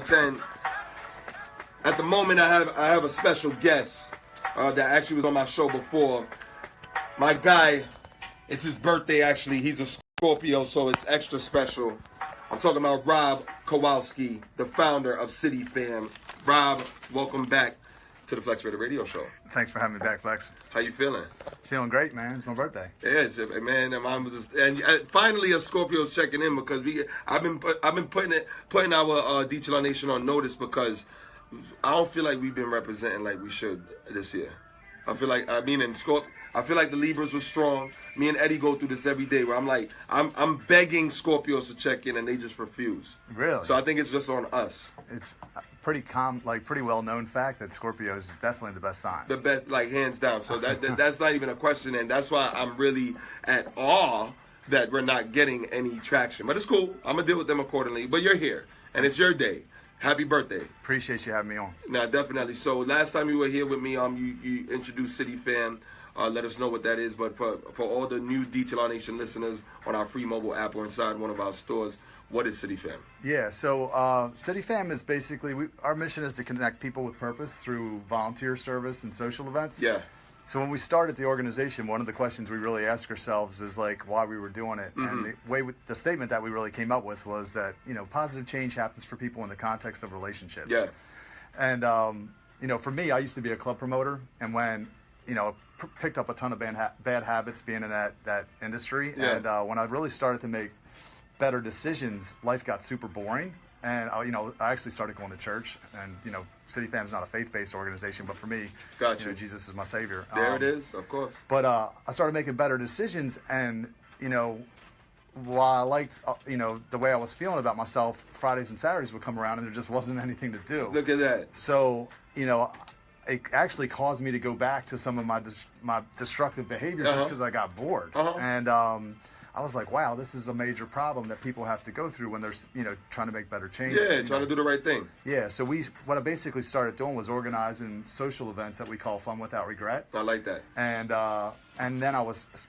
10. At the moment, I have a special guest that actually was on my show before. My guy, it's his birthday actually. He's a Scorpio, so it's extra special. I'm talking about Rob Kowalski, the founder of City Fam. Rob, welcome back to the Flex Radio Show. Thanks for having me back, Flex. How you feeling? Feeling great, man. It's my birthday. Yes, man. And finally, a Scorpio's checking in because I've been putting our Detail Nation on notice because I don't feel like we've been representing like we should this year. I feel like I feel like the Libras were strong. Me and Eddie go through this every day where I'm begging Scorpios to check in and they just refuse. Really? So I think it's just on us. It's pretty well known fact that Scorpio is definitely the best sign. The best, like hands down. So that's not even a question, and that's why I'm really at awe that we're not getting any traction. But it's cool. I'm gonna deal with them accordingly. But you're here, and it's your day. Happy birthday. Appreciate you having me on. Nah, definitely. So last time you were here with me, you introduced City Fam. Let us know what that is. But for all the new Detail Nation listeners on our free mobile app or inside one of our stores, what is City Fam? Yeah, so City Fam is basically, our mission is to connect people with purpose through volunteer service and social events. Yeah. So when we started the organization, one of the questions we really asked ourselves is like why we were doing it. Mm-hmm. And the statement that we really came up with was that, positive change happens for people in the context of relationships. Yeah. And, for me, I used to be a club promoter. And when, picked up a ton of bad habits being in that industry. Yeah. And when I really started to make better decisions, life got super boring. And, I actually started going to church. And, City Fam's not a faith-based organization, but for me, Jesus is my savior. There it is, of course. But I started making better decisions. And, while I liked, the way I was feeling about myself, Fridays and Saturdays would come around and there just wasn't anything to do. Look at that. So, it actually caused me to go back to some of my destructive behaviors just because I got bored. And I was like, wow, this is a major problem that people have to go through when they're, trying to make better changes. Yeah, trying to do the right thing. Yeah, so what I basically started doing was organizing social events that we call Fun Without Regret. I like that. And then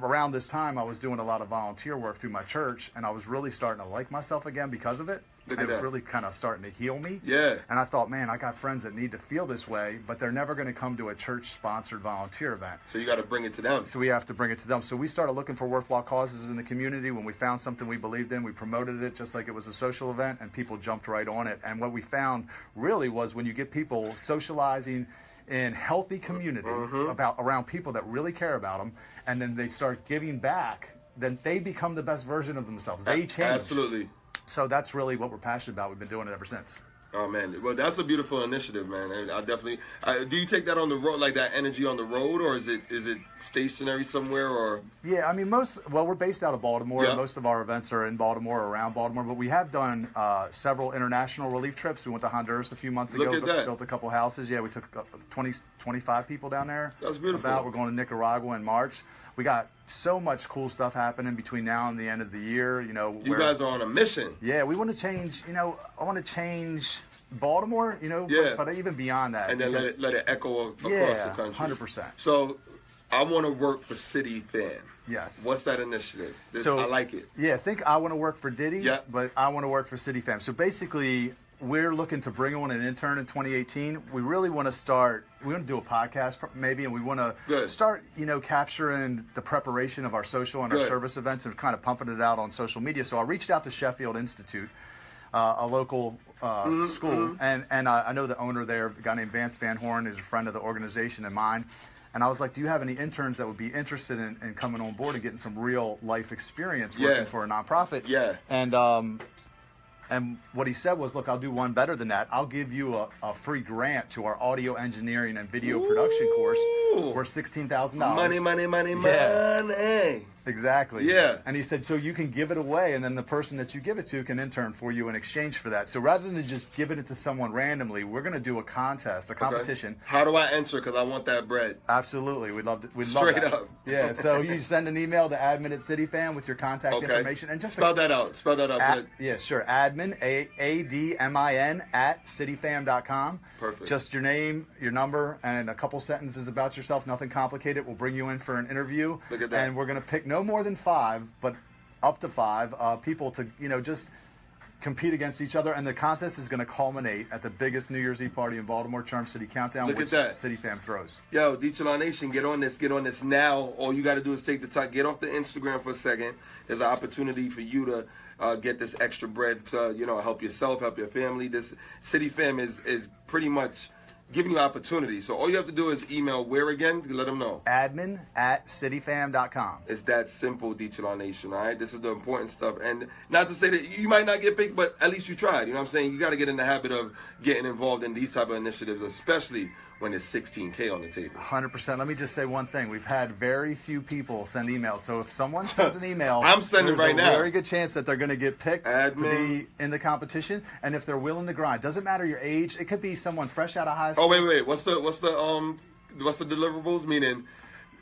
around this time, I was doing a lot of volunteer work through my church, and I was really starting to like myself again because of it. It was really kind of starting to heal me. Yeah. And I thought, man, I got friends that need to feel this way, but they're never going to come to a church-sponsored volunteer event. So you got to bring it to them. So we have to bring it to them. So we started looking for worthwhile causes in the community. When we found something we believed in, we promoted it just like it was a social event, and people jumped right on it. And what we found really was when you get people socializing in healthy community around people that really care about them, and then they start giving back, then they become the best version of themselves. They change. Absolutely. So that's really what we're passionate about. We've been doing it ever since. Oh man, well that's a beautiful initiative, man. And I definitely. Do you take that on the road, like that energy on the road, or is it stationary somewhere, or? Yeah, I mean we're based out of Baltimore. Yeah. Most of our events are in Baltimore, or around Baltimore, but we have done several international relief trips. We went to Honduras a few months ago. Look at that. Built a couple houses. Yeah, we took 25 people down there. That's beautiful. We're going to Nicaragua in March. We got so much cool stuff happening between now and the end of the year. You guys are on a mission. Yeah, we want to change. I want to change Baltimore. Yeah. But even beyond that, and then let it echo across the country. 100%. So, I want to work for City Fam. Yes. What's that initiative? So I like it. Yeah, think I want to work for Diddy. Yeah. But I want to work for City Fam. So basically, we're looking to bring on an intern in 2018. We really want to start. We want to do a podcast maybe, and we want to start, capturing the preparation of our social and our service events and kind of pumping it out on social media. So I reached out to Sheffield Institute, a local school, and I know the owner there, a guy named Vance Van Horn, is a friend of the organization and mine. And I was like, do you have any interns that would be interested in coming on board and getting some real life experience working for a nonprofit? Yeah. And what he said was, look, I'll do one better than that. I'll give you a free grant to our audio engineering and video production course worth $16,000. Money. Exactly. Yeah. And he said, so you can give it away, and then the person that you give it to can intern for you in exchange for that. So rather than just giving it to someone randomly, we're going to do a contest, a competition. Okay. How do I enter? Because I want that bread. Absolutely. We'd love that. Straight up. Yeah. So you send an email to admin@cityfam with your contact information. And just spell that out. Yeah, sure. Admin, ADMIN, @cityfam.com. Perfect. Just your name, your number, and a couple sentences about yourself. Nothing complicated. We'll bring you in for an interview. Look at that. And we're going to pick no more than 5, but up to 5 people to, just compete against each other, and the contest is going to culminate at the biggest New Year's Eve party in Baltimore, Charm City Countdown, Look which at that. City Fam throws. Yo, DTLR Nation, get on this now. All you got to do is take the time, get off the Instagram for a second. There's an opportunity for you to get this extra bread to, help yourself, help your family. This City Fam is pretty much giving you opportunity. So all you have to do is email where again? Let them know. admin@cityfam.com. It's that simple, DTLR Nation, all right? This is the important stuff. And not to say that you might not get picked, but at least you tried. You know what I'm saying? You got to get in the habit of getting involved in these type of initiatives, especially when there's $16K on the table. 100%. Let me just say one thing. We've had very few people send emails. So if someone sends an email, I'm sending right now. There's a very good chance that they're going to get picked to Admin. be in the competition. And if they're willing to grind, doesn't matter your age. It could be someone fresh out of high school. Oh, wait. What's the deliverables? Meaning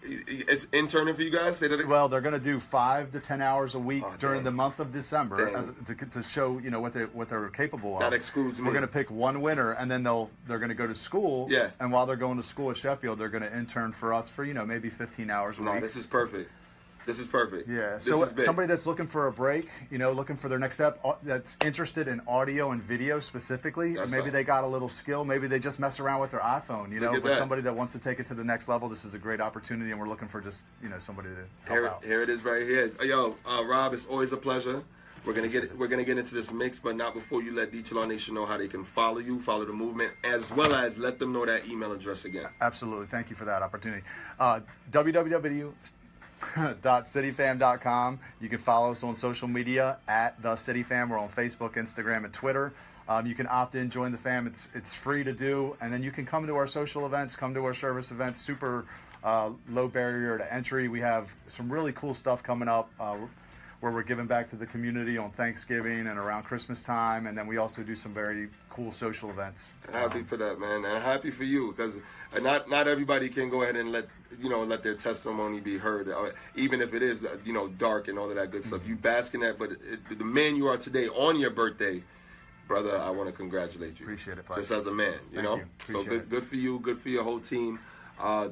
it's interning for you guys? Say that again. Well, they're going to do 5 to 10 hours a week during dang. the month of December Dang. to show what they're capable of. That excludes me. We're going to pick one winner, and then they're going to go to school. Yeah. And while they're going to school at Sheffield, they're going to intern for us for maybe 15 hours a week. This is perfect. This is perfect. Yeah. This So is big. somebody that's looking for a break, looking for their next step, that's interested in audio and video specifically, That's maybe all. they got a little skill, maybe they just mess around with their iPhone, Look at but that. somebody that wants to take it to the next level, this is a great opportunity, and we're looking for just somebody to help out. Here it is right here. Yo, Rob, it's always a pleasure. We're gonna get into this mix, but not before you let DTLR Nation know how they can follow you, follow the movement, as well as let them know that email address again. Absolutely. Thank you for that opportunity. www.cityfam.com. You can follow us on social media at The City Fam. We're on Facebook, Instagram, and Twitter. You can opt in, join the fam. It's free to do. And then you can come to our social events, come to our service events. Super low barrier to entry. We have some really cool stuff coming up where we're giving back to the community on Thanksgiving and around Christmas time. And then we also do some very cool social events. Happy for that, man, and happy for you, because not everybody can go ahead and let their testimony be heard, even if it is dark and all of that good stuff. You bask in that, but the man you are today on your birthday, brother, I want to congratulate you. Appreciate it, just as a man, Thank know. you. So Appreciate good for you, good for your whole team.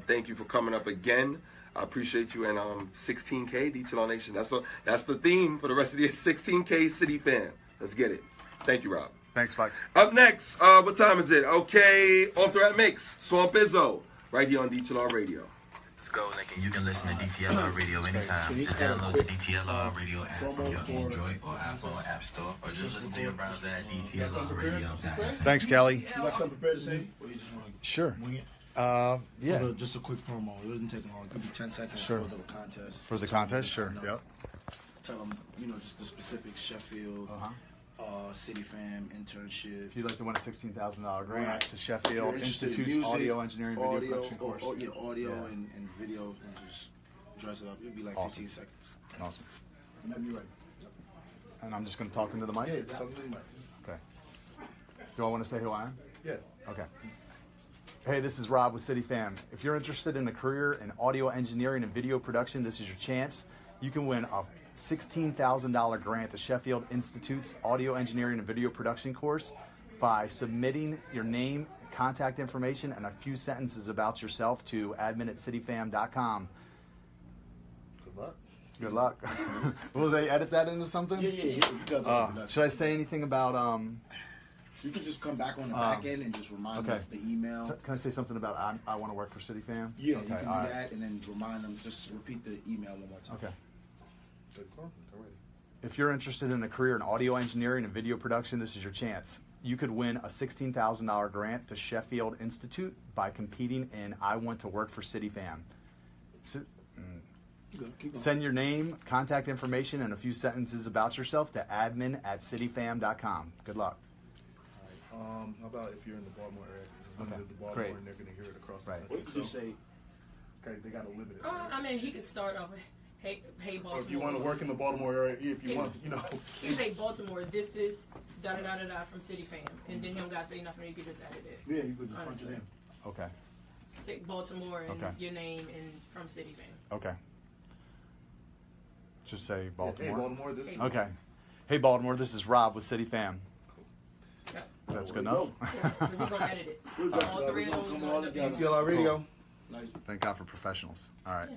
Thank you for coming up again. I appreciate you. And 16K, DTLR Nation. That's the theme for the rest of the year. 16K City Fam. Let's get it. Thank you, Rob. Thanks, Flex. Up next, what time is it? Okay, Off the Rap Mix, Swamp Izzo, right here on DTLR Radio. Let's go, Lincoln. You can listen to DTLR Radio anytime. Just download the DTLR Radio app from your Android or iPhone App Store, or just listen to your browser at DTLRradio.fm. Thanks, Kelly. You got something prepared to say? Or you just want to Sure. wing it? Yeah. Just a quick promo. It doesn't take long. Give me 10 seconds Sure. for the contest. For the contest, sure. Yep. Tell them, just the specific Sheffield, City Fam, internship. If you'd like to win a $16,000 grant Right. to If Sheffield you're interested in Institute's music, Audio Engineering Video Production course. Audio Yeah. and video, and just dress it up. It'll be like Awesome. 15 seconds. Awesome. Whenever you're ready. And I'm just going to talk into the mic? Yeah, just talk to me. Okay. Do I want to say who I am? Yeah. Okay. Hey, this is Rob with City Fam. If you're interested in a career in audio engineering and video production, this is your chance. You can win a $16,000 grant to Sheffield Institute's Audio Engineering and Video Production course by submitting your name, contact information, and a few sentences about yourself to admin@cityfam.com. Good luck. Good luck. Will they edit that into something? Yeah. You guys are production. Should I say anything about You can just come back on the back end and just remind them the email. Can I say something about I want to work for City Fam? Yeah, Okay, you can do all right. that and then remind them. Just repeat the email one more time. Okay. If you're interested in a career in audio engineering and video production, this is your chance. You could win a $16,000 grant to Sheffield Institute by competing in I Want to Work for City Fam. Keep going. Send your name, contact information, and a few sentences about yourself to admin@cityfam.com. Good luck. How about if you're in the Baltimore area? This is limited to Baltimore, Great. and they're going to hear it across Right. the Or you country. can just say, Okay, they got to limit it. I mean, he could start off with, hey, Baltimore. Or if you want to work in the Baltimore area, if you want, You can say Baltimore, this is da-da-da-da-da from City Fam. And then he don't got to say nothing, you can just edit it. yeah, you could just punch it in. Okay. Say Baltimore and Okay. your name and from City Fam. Okay. Just say Hey, Baltimore. Baltimore, this is Okay. Hey, Baltimore, this is Rob with City Fam. Yep. That's good There enough. you Because he's going to edit it. We'll dress it All up. three It's of gonna those come are all the- together. DTLR Radio. Nice. Thank God for professionals. All right. Yeah.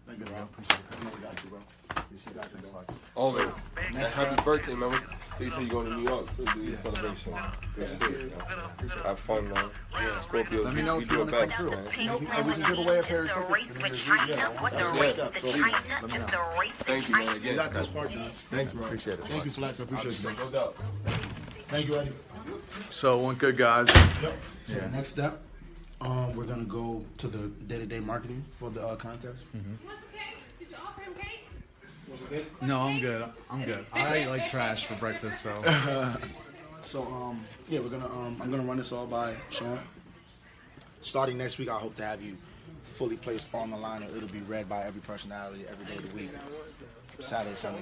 Thank you, bro. Appreciate it. I know we got you, bro. Appreciate that, bro. Always. And happy birthday, man. You say you're going to New York to do your celebration. Good shit, yeah. Have fun, man. Yeah. Scorpios, Let me know we if do you our want to best, come man. And we can give away a pair of tickets. Thank you, man. You Again. got that spark, man. Thanks, bro. Appreciate it. Thank you, Flex. I appreciate you, bro. No doubt. Thank you, Eddie. So, one good, guys. Yep. So the next step, we're gonna go to the day-to-day marketing for the contest. You want some cake? Did you offer him cake? Was it good? No, I'm good. I'm good. I ate like trash for breakfast, so. So yeah, we're gonna I'm gonna run this all by Sean. Starting next week, I hope to have you fully placed on the line, or it'll be read by every personality every day of the week. Saturday, Sunday.